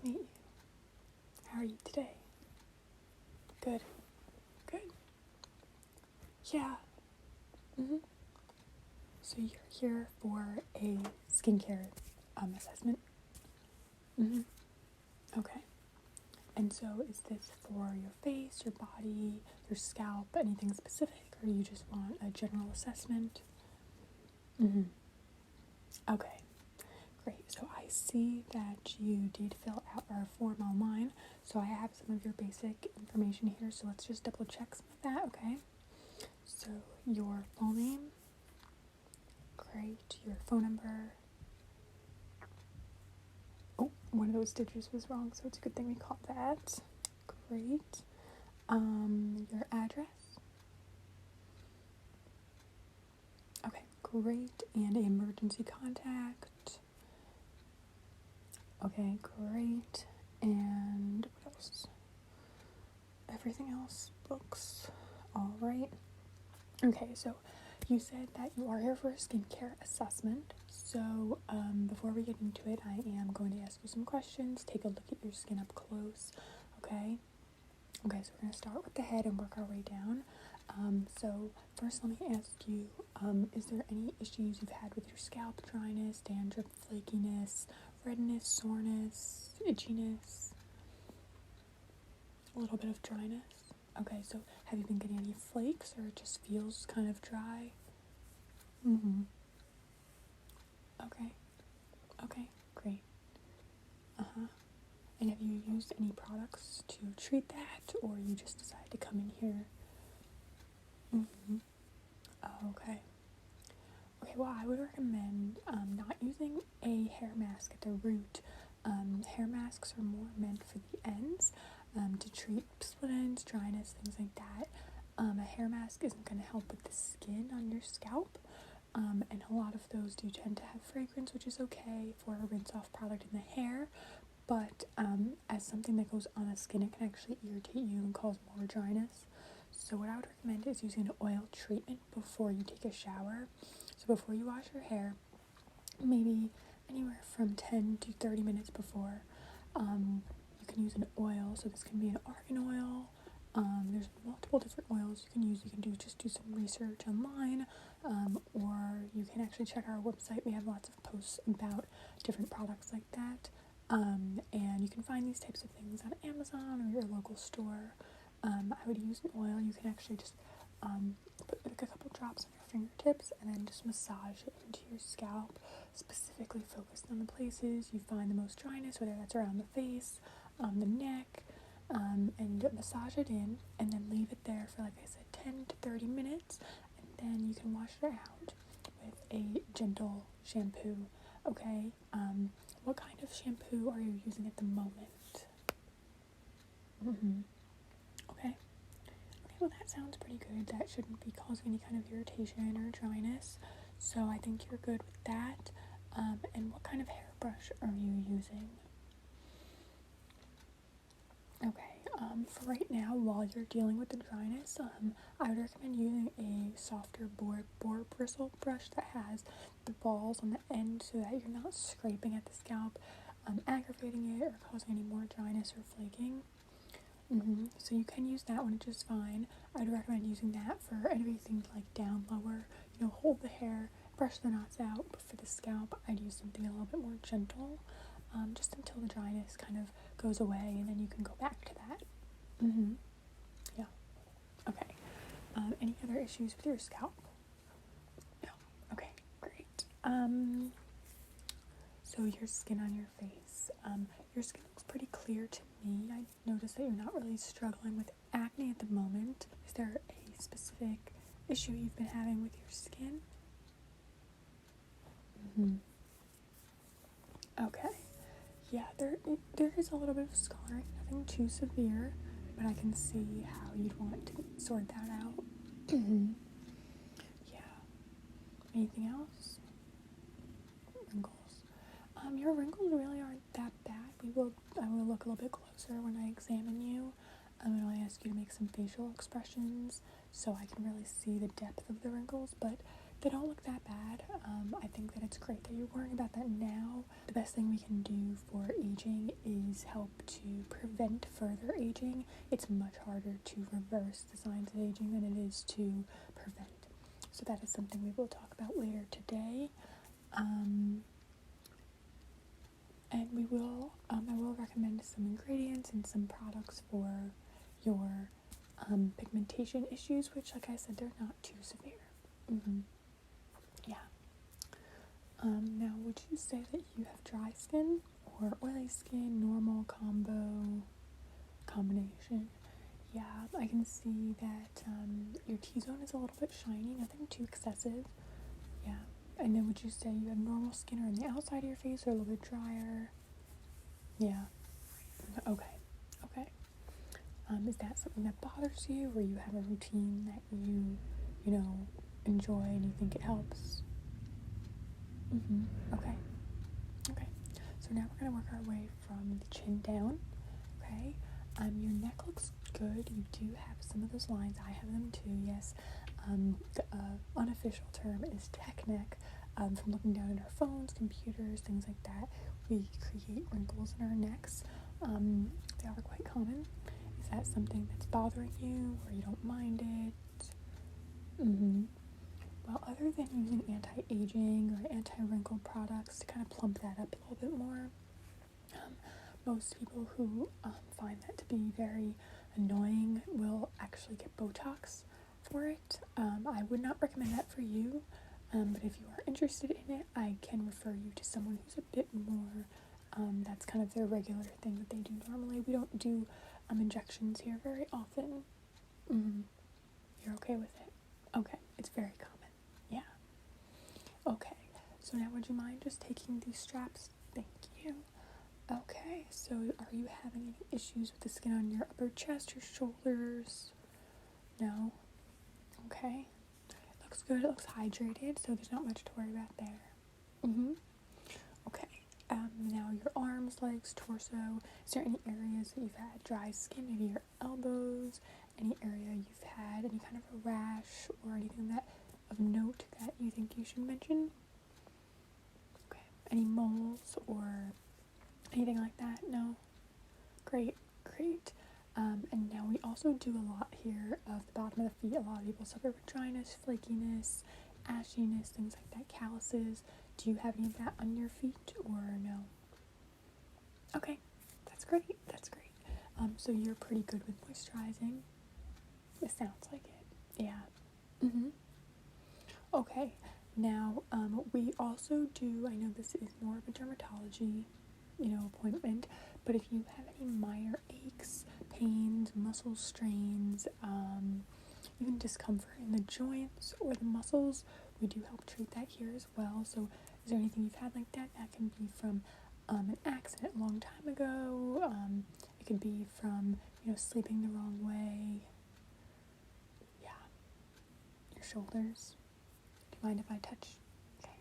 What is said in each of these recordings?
meet you. How are you today? Good. Good. Yeah. So you're here for a skincare assessment? Okay. And so is this for your face, your body, your scalp, anything specific, or do you just want a general assessment? Okay. Great. So I see that you did fill out our form online, so I have some of your basic information here, so let's just double check some of that, okay? So your full name, great, your phone number. Oh, one of those digits was wrong, so it's a good thing we caught that. Great. Your address. Okay, great. And emergency contact. Okay, great. And what else? Everything else looks all right. Okay, so you said that you are here for a skincare assessment. So before we get into it, I am going to ask you some questions, take a look at your skin up close, okay? Okay, so we're going to start with the head and work our way down. So first let me ask you, is there any issues you've had with your scalp? Dryness, dandruff, flakiness, redness, soreness, itchiness, a little bit of dryness? Okay, so have you been getting any flakes, or it just feels kind of dry? Okay, great. And have you used any products to treat that, or you just decided to come in here? Okay. Okay, well, I would recommend not using a hair mask at the root. Hair masks are more meant for the ends, to treat split ends, dryness, things like that. A hair mask isn't going to help with the skin on your scalp, and a lot of those do tend to have fragrance, which is okay for a rinse-off product in the hair, but as something that goes on the skin, it can actually irritate you and cause more dryness. So what I would recommend is using an oil treatment before you take a shower. So before you wash your hair, maybe anywhere from 10 to 30 minutes before, you can use an oil. So this can be an argan oil. There's multiple different oils you can use. You can do some research online, or you can actually check our website. We have lots of posts about different products like that. And you can find these types of things on Amazon or your local store. I would use an oil. You can actually just put like a couple drops on your fingertips and then just massage it into your scalp, specifically focused on the places you find the most dryness, whether that's around the face, the neck, and massage it in, and then leave it there for, like I said, 10 to 30 minutes, and then you can wash it out with a gentle shampoo, okay? What kind of shampoo are you using at the moment? Okay, well, that sounds pretty good. That shouldn't be causing any kind of irritation or dryness, so I think you're good with that. And what kind of hairbrush are you using? Okay, for right now, while you're dealing with the dryness, I would recommend using a softer boar bristle brush that has the balls on the end, so that you're not scraping at the scalp, aggravating it or causing any more dryness or flaking. So you can use that one just fine. I'd recommend using that for everything like down lower, hold the hair, brush the knots out, but for the scalp, I'd use something a little bit more gentle, just until the dryness kind of goes away, and then you can go back to that. Yeah. Okay. Any other issues with your scalp? No. Okay, great. So your skin on your face. Your skin looks pretty clear to me. I noticed that you're not really struggling with acne at the moment. Is there a specific issue you've been having with your skin? Okay. Yeah, there is a little bit of scarring, nothing too severe, but I can see how you'd want to sort that out. Yeah. Anything else? Wrinkles. Your wrinkles really aren't that bad. I will look a little bit closer when I examine you. And I'll ask you to make some facial expressions so I can really see the depth of the wrinkles, but they don't look that bad. I think that it's great that you're worrying about that now. The best thing we can do for aging is help to prevent further aging. It's much harder to reverse the signs of aging than it is to prevent. So that is something we will talk about later today. And I will recommend some ingredients and some products for your pigmentation issues, which, like I said, they're not too severe. Yeah. Now, would you say that you have dry skin or oily skin, normal, combination? Yeah, I can see that your T-zone is a little bit shiny, nothing too excessive. Yeah. And then would you say you have normal skin or on the outside of your face or a little bit drier? Yeah. Okay. Is that something that bothers you, or you have a routine that you enjoy and you think it helps? Okay. So now we're gonna work our way from the chin down. Okay. Your neck looks good. You do have some of those lines. I have them too. Yes. The unofficial term is tech neck. From looking down at our phones, computers, things like that, we create wrinkles in our necks. They are quite common. Is that something that's bothering you, or you don't mind it? Well, other than using anti-aging or anti-wrinkle products to kind of plump that up a little bit more, most people who find that to be very annoying will actually get Botox for it. I would not recommend that for you, but if you are interested in it, I can refer you to someone who's a bit more, that's kind of their regular thing that they do normally. We don't do injections here very often. You're okay with it? Okay, it's very common. Yeah. Okay, so now would you mind just taking these straps? Thank you. Okay, so are you having any issues with the skin on your upper chest, your shoulders? No? Okay. It looks good, it looks hydrated, so there's not much to worry about there. Okay. Now your arms, legs, torso. Is there any areas that you've had dry skin? Maybe your elbows, any area you've had any kind of a rash or anything that of note that you think you should mention? Okay. Any moles or anything like that? No? Great. And now we also do a lot here of the bottom of the feet. A lot of people suffer with dryness, flakiness, ashiness, things like that, calluses. Do you have any of that on your feet or no? Okay, that's great. So you're pretty good with moisturizing? It sounds like it. Yeah. Okay, now we also do, I know this is more of a dermatology, appointment, but if you have any minor aches, pains, muscle strains, even discomfort in the joints or the muscles, we do help treat that here as well. So is there anything you've had like that? That can be from an accident a long time ago. It could be from, sleeping the wrong way. Yeah. Your shoulders. Do you mind if I touch? Okay.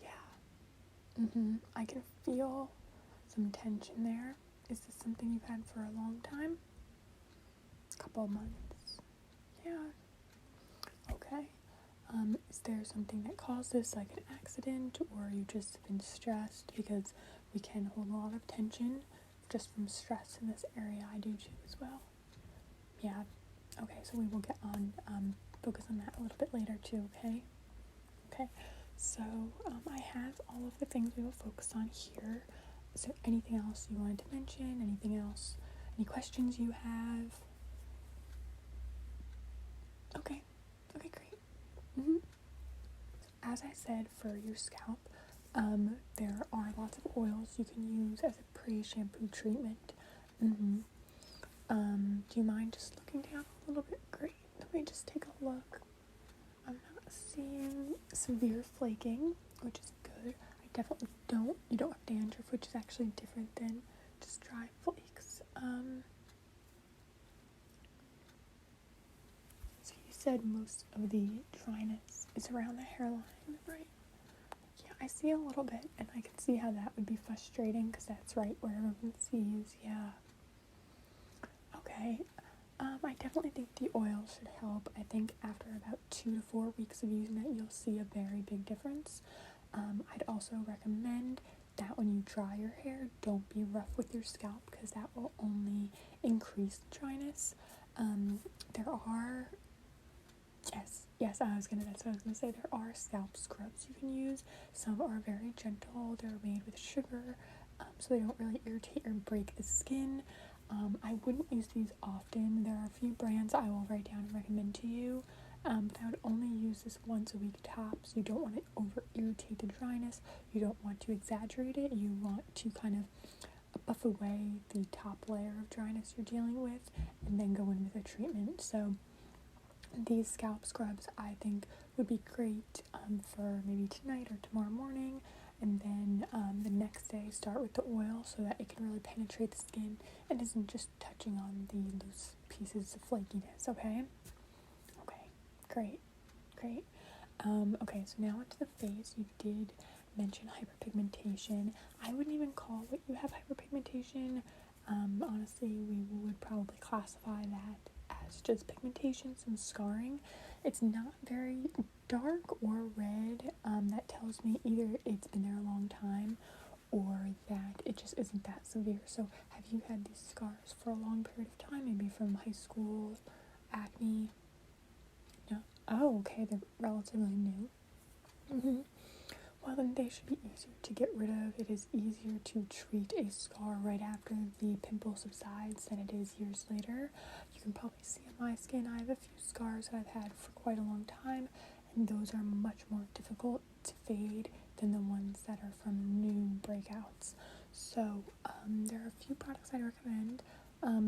Yeah. I can feel some tension there. Is this something you've had for a long time? A couple of months. Yeah. Okay. Is there something that caused this, like an accident, or you just been stressed? Because we can hold a lot of tension just from stress in this area. I do too as well. Yeah. Okay, so we will get on, focus on that a little bit later too, okay? Okay, so I have all of the things we will focus on here. Is there anything else you wanted to mention? Anything else? Any questions you have? Okay, great. As I said, for your scalp, there are lots of oils you can use as a pre-shampoo treatment. Do you mind just looking down a little bit? Great. Let me just take a look. I'm not seeing severe flaking, which is good. I definitely you don't have dandruff, which is actually different than just dry flakes. So you said most of the dryness is around the hairline, right? Yeah, I see a little bit, and I can see how that would be frustrating, because that's right where everyone sees, yeah. Okay, I definitely think the oil should help. I think after about 2 to 4 weeks of using it, you'll see a very big difference. I'd also recommend that when you dry your hair, don't be rough with your scalp because that will only increase the dryness. There are, that's what I was gonna say. There are scalp scrubs you can use. Some are very gentle. They're made with sugar, so they don't really irritate or break the skin. I wouldn't use these often. There are a few brands I will write down and recommend to you, but I would only use this once a week tops. You don't want to over irritate the dryness. You don't want to exaggerate it. You want to kind of buff away the top layer of dryness you're dealing with and then go in with a treatment. So these scalp scrubs I think would be great for maybe tonight or tomorrow morning, and then the next day start with the oil so that it can really penetrate the skin and isn't just touching on the loose pieces of flakiness. Okay, great. Okay, so now onto the face. You did mention hyperpigmentation. I wouldn't even call what you have hyperpigmentation. Honestly, we would probably classify that as just pigmentation, some scarring. It's not very dark or red. That tells me either it's been there a long time or that it just isn't that severe. So have you had these scars for a long period of time, maybe from high school, acne? No? Oh, okay, they're relatively new. Well, then they should be easier to get rid of. It is easier to treat a scar right after the pimple subsides than it is years later. You can probably see on my skin I have a few scars that I've had for quite a long time, and those are much more difficult to fade than the ones that are from new breakouts. So there are a few products I'd recommend.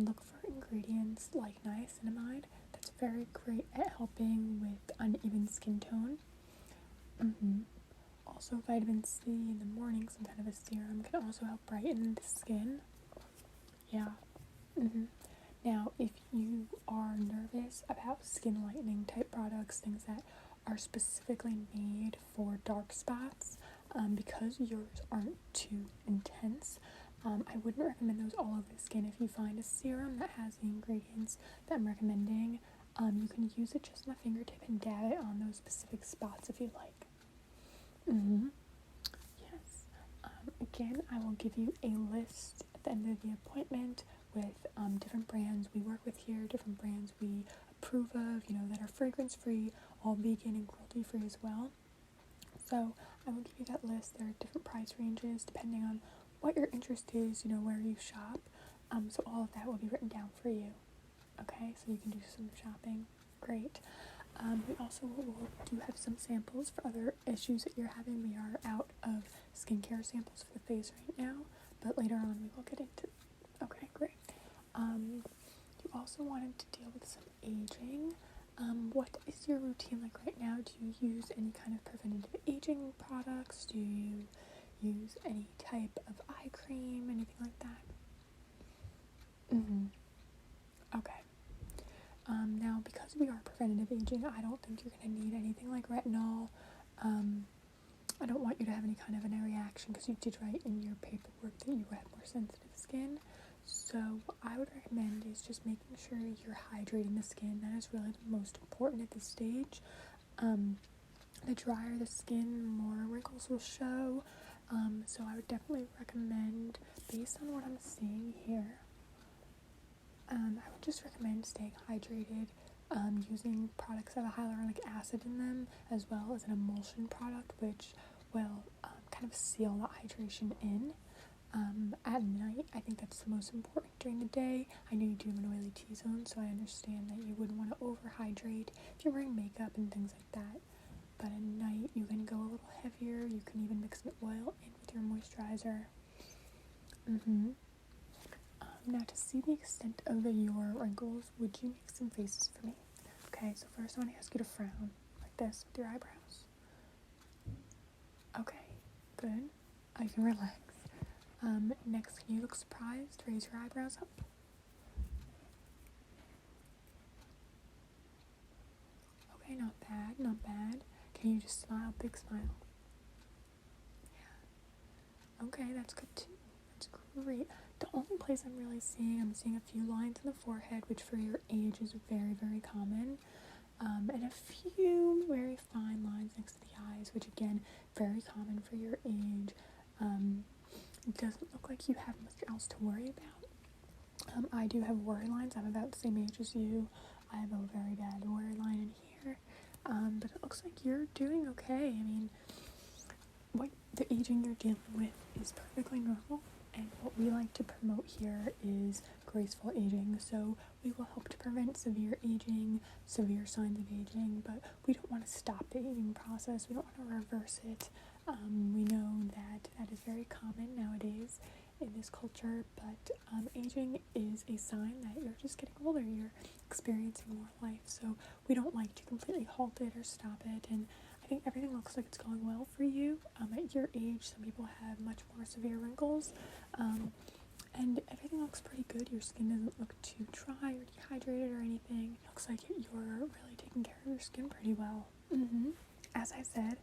Look for ingredients like niacinamide. That's very great at helping with uneven skin tone. Also, vitamin C in the morning, some kind of a serum, can also help brighten the skin. Yeah. Now, if you are nervous about skin lightening type products, things that are specifically made for dark spots, because yours aren't too intense, I wouldn't recommend those all over the skin. If you find a serum that has the ingredients that I'm recommending, you can use it just on the fingertip and dab it on those specific spots if you like. Yes. Again, I will give you a list at the end of the appointment with different brands we work with here, different brands we approve of, that are fragrance free, all vegan and cruelty free as well. So I will give you that list. There are different price ranges depending on what your interest is, where you shop. So all of that will be written down for you. Okay, so you can do some shopping. Great. We also do have some samples for other issues that you're having. We are out of skincare samples for the face right now, but later on we will get into. Okay, great. You also wanted to deal with some aging. What is your routine like right now? Do you use any kind of preventative aging products? Do you use any type of eye cream, anything like that? Okay. Now, because we are preventative aging, I don't think you're going to need anything like retinol. I don't want you to have any kind of a reaction because you did write in your paperwork that you have more sensitive skin. So what I would recommend is just making sure you're hydrating the skin. That is really the most important at this stage. The drier the skin, more wrinkles will show. So I would definitely recommend, based on what I'm seeing here, I would just recommend staying hydrated, using products that have hyaluronic acid in them, as well as an emulsion product, which will kind of seal the hydration in. At night, I think that's the most important. During the day, I know you do have an oily T-zone, so I understand that you wouldn't want to overhydrate if you're wearing makeup and things like that. But at night, you can go a little heavier. You can even mix an oil in with your moisturizer. Now, to see the extent of your wrinkles, would you make some faces for me? Okay, so first I want to ask you to frown, like this, with your eyebrows. Okay, good. I can relax. Next, can you look surprised? Raise your eyebrows up. Okay, not bad. Can you just smile, big smile? Yeah. Okay, that's good too. That's Great. The only place I'm really seeing, I'm seeing a few lines in the forehead, which for your age is very, very common. And a few very fine lines next to the eyes, which again, very common for your age. It doesn't look like you have much else to worry about. I do have worry lines. I'm about the same age as you. I have a very bad worry line in here. But it looks like you're doing okay. I mean, what the aging you're dealing with is perfectly normal. And what we like to promote here is graceful aging. So we will help to prevent severe aging, severe signs of aging, but we don't want to stop the aging process. We don't want to reverse it. We know that is very common nowadays in this culture, but aging is a sign that you're just getting older. You're experiencing more life. So we don't like to completely halt it or stop it. And I think everything looks like it's going well for you. At your age, some people have much more severe wrinkles, and everything looks pretty good. Your skin doesn't look too dry or dehydrated or anything. It looks like you're really taking care of your skin pretty well. As I said,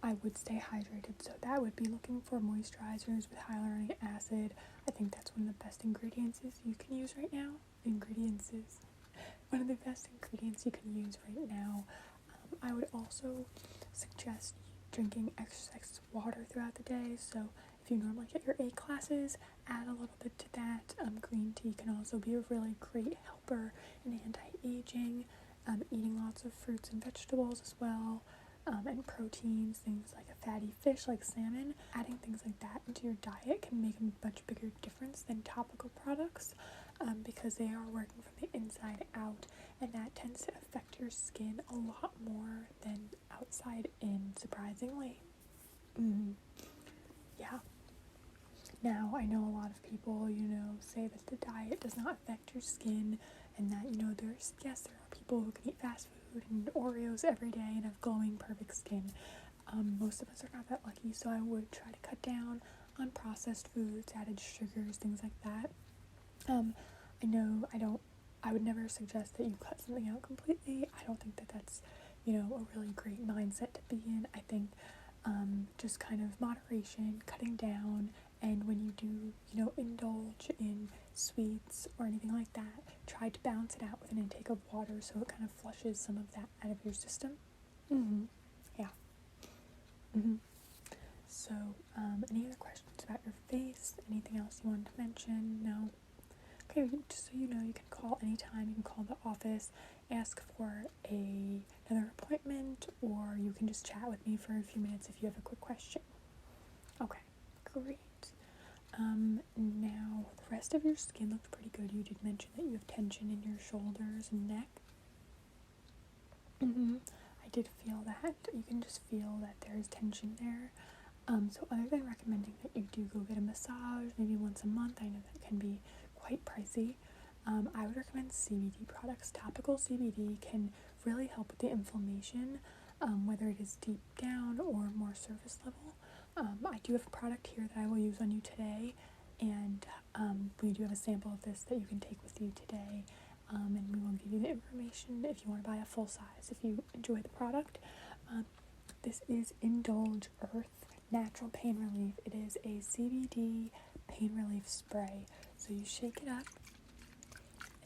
I would stay hydrated, so that would be looking for moisturizers with hyaluronic acid. I think that's one of the best ingredients you can use right now. One of the best ingredients you can use right now. I would also suggest drinking exercise water throughout the day. So if you normally get your A classes, add a little bit to that. Green tea can also be a really great helper in anti-aging. Eating lots of fruits and vegetables as well. And proteins, things like a fatty fish like salmon. Adding things like that into your diet can make a much bigger difference than topical products, because they are working from the inside out, and that tends to affect your skin a lot more than outside in, surprisingly. Yeah. Now, I know a lot of people, say that the diet does not affect your skin, and that, there are people who can eat fast food and Oreos every day and have glowing, perfect skin. Most of us are not that lucky, so I would try to cut down on processed foods, added sugars, things like that. I would never suggest that you cut something out completely. I don't think that that's, a really great mindset to be in. I think just kind of moderation, cutting down, and when you do, indulge in sweets or anything like that, try to balance it out with an intake of water so it kind of flushes some of that out of your system. Yeah. So, any other questions about your face? Anything else you wanted to mention? No? Okay, just so you know, you can call anytime. You can call the office, ask for another appointment, or you can just chat with me for a few minutes if you have a quick question. Okay, great. Now, the rest of your skin looks pretty good. You did mention that you have tension in your shoulders and neck. I did feel that. You can just feel that there is tension there. So other than recommending that you do go get a massage maybe once a month, I know that can be quite pricey, I would recommend CBD products. Topical CBD can really help with the inflammation, whether it is deep down or more surface level. I do have a product here that I will use on you today, and we do have a sample of this that you can take with you today, and we will give you the information if you want to buy a full size if you enjoy the product. This is Indulge Earth Natural Pain Relief. It is a CBD pain relief spray. So you shake it up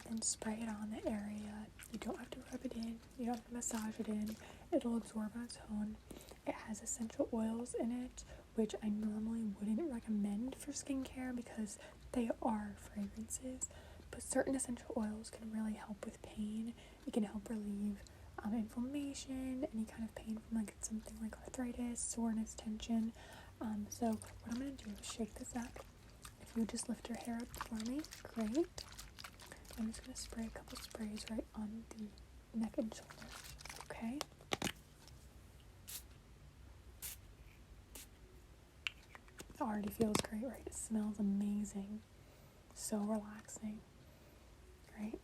and then spray it on the area. You don't have to rub it in. You don't have to massage it in. It'll absorb on its own. It has essential oils in it, which I normally wouldn't recommend for skincare because they are fragrances. But certain essential oils can really help with pain. It can help relieve inflammation, any kind of pain from something like arthritis, soreness, tension. So what I'm going to do is shake this up. If you would just lift your hair up for me, great. I'm just going to spray a couple sprays right on the neck and shoulders, okay? It already feels great, right? It smells amazing. So relaxing. Great.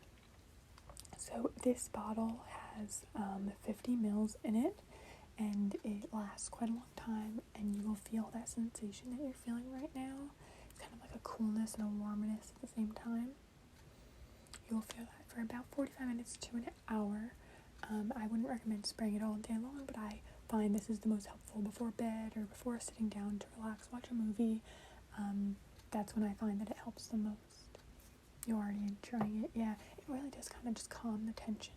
So this bottle has 50 mils in it, and it lasts quite a long time, and you will feel that sensation that you're feeling right now. It's kind of like a coolness and a warmness at the same time. You'll feel that for about 45 minutes to an hour. I wouldn't recommend spraying it all day long, but I find this is the most helpful before bed or before sitting down to relax, watch a movie. that's when I find that it helps the most. You're already trying it. Yeah, it really does kind of just calm the tension,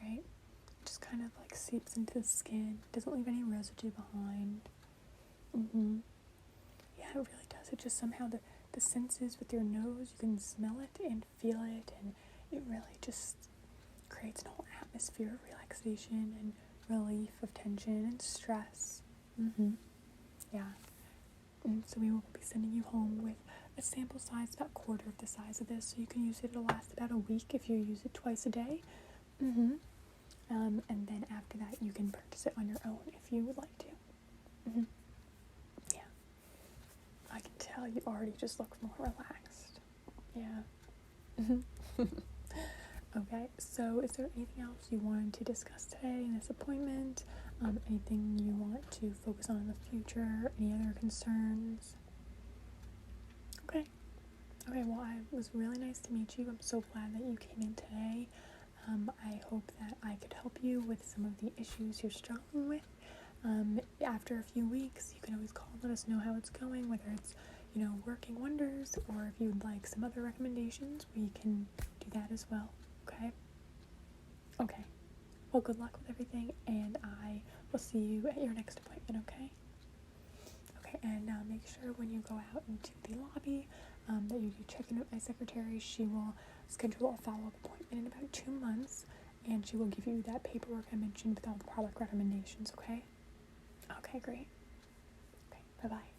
right? It just kind of like seeps into the skin, doesn't leave any residue behind. Yeah, it really does. It just somehow, the senses with your nose, you can smell it and feel it, and it really just creates an whole atmosphere of relaxation and relief of tension and stress. Yeah. And so we will be sending you home with a sample size about a quarter of the size of this, so you can use it. It'll last about a week if you use it twice a day. And then after that, you can purchase it on your own if you would like to. Yeah. I can tell you already just look more relaxed. Yeah. Okay, so is there anything else you wanted to discuss today in this appointment? Anything you want to focus on in the future? Any other concerns? Okay, well, it was really nice to meet you. I'm so glad that you came in today. I hope that I could help you with some of the issues you're struggling with. After a few weeks, you can always call and let us know how it's going, whether it's, working wonders, or if you'd like some other recommendations, we can do that as well. Okay. Well, good luck with everything, and I will see you at your next appointment, okay? Okay, and make sure when you go out into the lobby that you do check in with my secretary. She will schedule a follow-up appointment in about 2 months, and she will give you that paperwork I mentioned with all the product recommendations, okay? Okay, great. Okay, bye-bye.